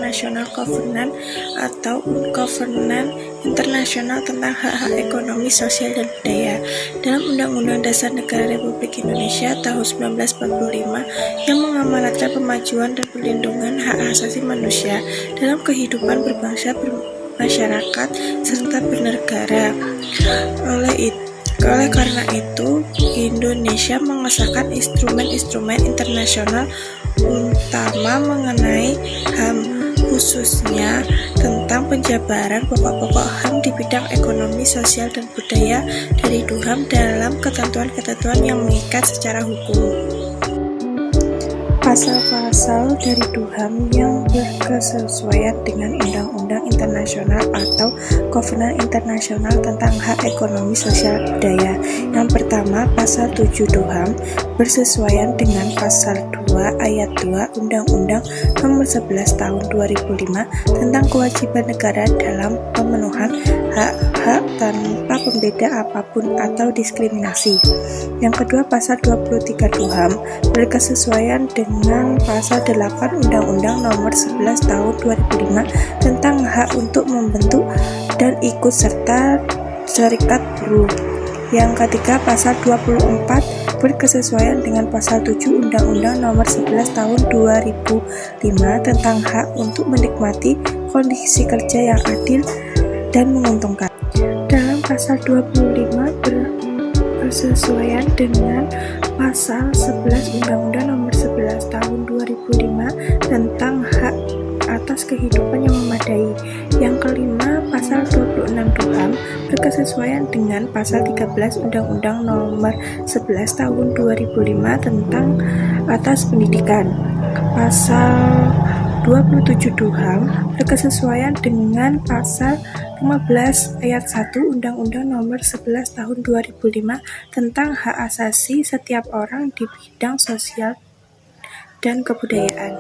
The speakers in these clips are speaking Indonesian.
International Covenant atau Covenant Internasional tentang Hak-Hak Ekonomi, Sosial, dan Budaya dalam Undang-Undang Dasar Negara Republik Indonesia tahun 1945 yang mengamanatkan pemajuan dan perlindungan hak asasi manusia dalam kehidupan berbangsa, bermasyarakat, serta bernegara. Oleh karena itu, Indonesia mengesahkan instrumen-instrumen internasional utama mengenai HAM, khususnya tentang penjabaran pokok-pokok HAM di bidang ekonomi, sosial, dan budaya dari DUHAM dalam ketentuan-ketentuan yang mengikat secara hukum. Pasal-pasal dari DUHAM yang berkesesuaian dengan Undang-Undang Internasional atau Kovenan Internasional tentang Hak Ekonomi, Sosial, Budaya. Yang pertama, Pasal 7 DUHAM bersesuaian dengan Pasal 2 Ayat 2 Undang-Undang Nomor 11 Tahun 2005 tentang kewajiban negara dalam pemenuhan hak-hak tanpa pembeda apapun atau diskriminasi. Yang kedua, Pasal 23 DUHAM berkesesuaian dengan Pasal 8 Undang-Undang Nomor 11 Tahun 2005 tentang hak untuk membentuk dan ikut serta serikat buruh. Yang ketiga, Pasal 24 berkesesuaian dengan Pasal 7 Undang-Undang Nomor 11 Tahun 2005 tentang hak untuk menikmati kondisi kerja yang adil dan menguntungkan. Dalam Pasal 25 berkesesuaian dengan Pasal 11 Undang-Undang Nomor 11 Tahun 2005 tentang hak atas kehidupan yang memadai. Yang kelima, Pasal 26 DUHAM berkesesuaian dengan Pasal 13 Undang-Undang Nomor 11 Tahun 2005 tentang atas pendidikan. Pasal 27 DUHAM berkesesuaian dengan Pasal 15 Ayat 1 Undang-Undang Nomor 11 Tahun 2005 tentang hak asasi setiap orang di bidang sosial dan kebudayaan.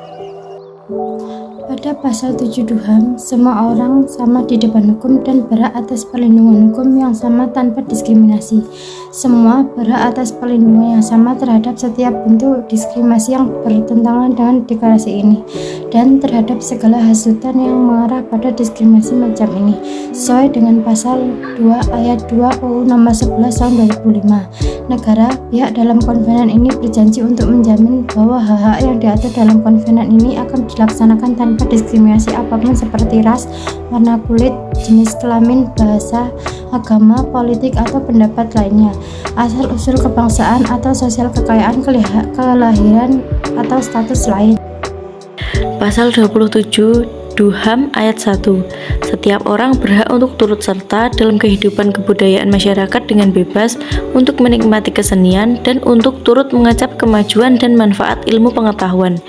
Pada Pasal 7 DUHAM, semua orang sama di depan hukum dan berhak atas perlindungan hukum yang sama tanpa diskriminasi. Semua berhak atas perlindungan yang sama terhadap setiap bentuk diskriminasi yang bertentangan dengan deklarasi ini dan terhadap segala hasutan yang mengarah pada diskriminasi macam ini, sesuai dengan Pasal 2 Ayat 2 UU Nomor 11 Tahun 2005. Negara pihak dalam konvenan ini berjanji untuk menjamin bahwa hak-hak yang diatur dalam konvenan ini akan dilaksanakan tanpa diskriminasi apapun seperti ras, warna kulit, jenis kelamin, bahasa, agama, politik, atau pendapat lainnya, asal-usul kebangsaan atau sosial kekayaan, kelahiran, atau status lain. Pasal 27 DUHAM Ayat 1. Setiap orang berhak untuk turut serta dalam kehidupan kebudayaan masyarakat dengan bebas, untuk menikmati kesenian, dan untuk turut mengecap kemajuan dan manfaat ilmu pengetahuan.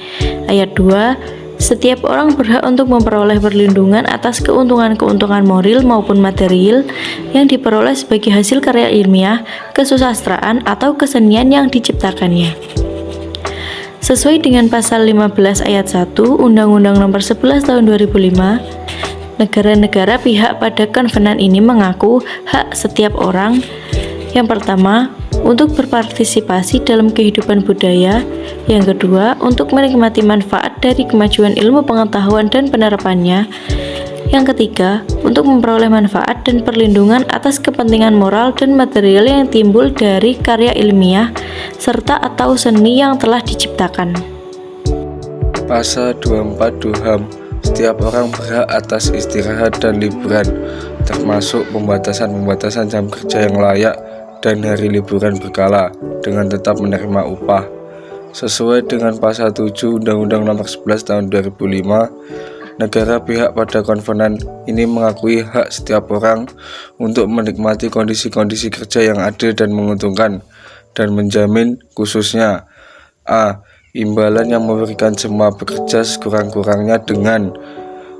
Ayat 2. Setiap orang berhak untuk memperoleh perlindungan atas keuntungan-keuntungan moral maupun material yang diperoleh sebagai hasil karya ilmiah, kesusastraan, atau kesenian yang diciptakannya. Sesuai dengan Pasal 15 Ayat 1 Undang-Undang Nomor 11 Tahun 2005, negara-negara pihak pada konvenan ini mengaku hak setiap orang. Yang pertama, untuk berpartisipasi dalam kehidupan budaya. Yang kedua, untuk menikmati manfaat dari kemajuan ilmu pengetahuan dan penerapannya. Yang ketiga, untuk memperoleh manfaat dan perlindungan atas kepentingan moral dan material yang timbul dari karya ilmiah serta atau seni yang telah diciptakan. Pasal 24 DUHAM. Setiap orang berhak atas istirahat dan liburan, termasuk pembatasan jam kerja yang layak dan hari liburan berkala, dengan tetap menerima upah. Sesuai dengan Pasal 7 Undang-Undang Nomor 11 Tahun 2005, negara pihak pada konvenan ini mengakui hak setiap orang untuk menikmati kondisi-kondisi kerja yang adil dan menguntungkan, dan menjamin khususnya a. imbalan yang memberikan semua pekerja sekurang-kurangnya dengan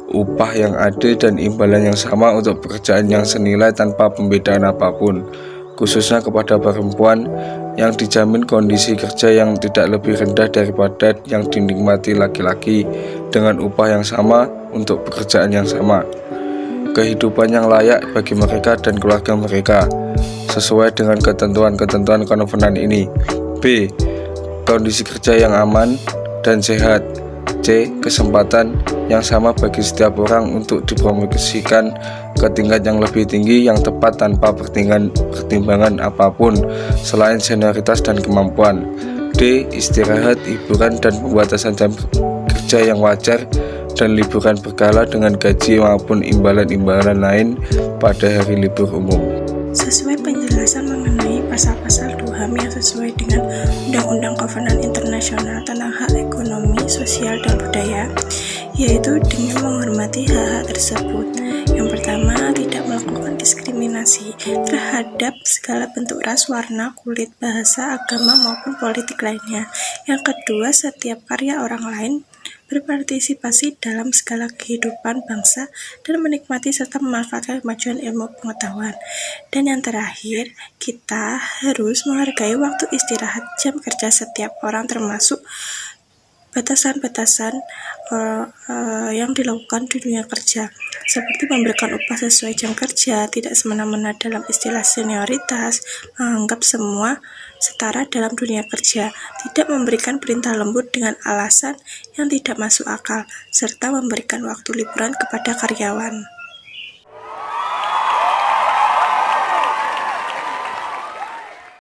upah yang adil dan imbalan yang sama untuk pekerjaan yang senilai tanpa pembedaan apapun, khususnya kepada perempuan, yang dijamin kondisi kerja yang tidak lebih rendah daripada yang dinikmati laki-laki dengan upah yang sama untuk pekerjaan yang sama. Kehidupan yang layak bagi mereka dan keluarga mereka sesuai dengan ketentuan-ketentuan konvenan ini. B. Kondisi kerja yang aman dan sehat. C. Kesempatan yang sama bagi setiap orang untuk dipromosikan ke tingkat yang lebih tinggi yang tepat tanpa pertimbangan apapun selain senioritas dan kemampuan. D. Istirahat, hiburan, dan pembatasan jam kerja yang wajar dan liburan berkala dengan gaji maupun imbalan-imbalan lain pada hari libur umum. Sesuai penjelasan mengenai pasal-pasal DUHAM yang sesuai dengan Undang-Undang Kovenan Internasional tentang Hak Ekonomi, Sosial, dan Budaya, yaitu dengan menghormati hak-hak tersebut. Yang pertama, tidak melakukan diskriminasi terhadap segala bentuk ras, warna, kulit, bahasa, agama, maupun politik lainnya. Yang kedua, setiap karya orang lain berpartisipasi dalam segala kehidupan bangsa dan menikmati serta memanfaatkan kemajuan ilmu pengetahuan. Dan yang terakhir, kita harus menghargai waktu istirahat jam kerja setiap orang, termasuk batasan-batasan yang dilakukan di dunia kerja, seperti memberikan upah sesuai jam kerja, tidak semena-mena dalam istilah senioritas, menganggap semua setara dalam dunia kerja, tidak memberikan perintah lembut dengan alasan yang tidak masuk akal, serta memberikan waktu liburan kepada karyawan.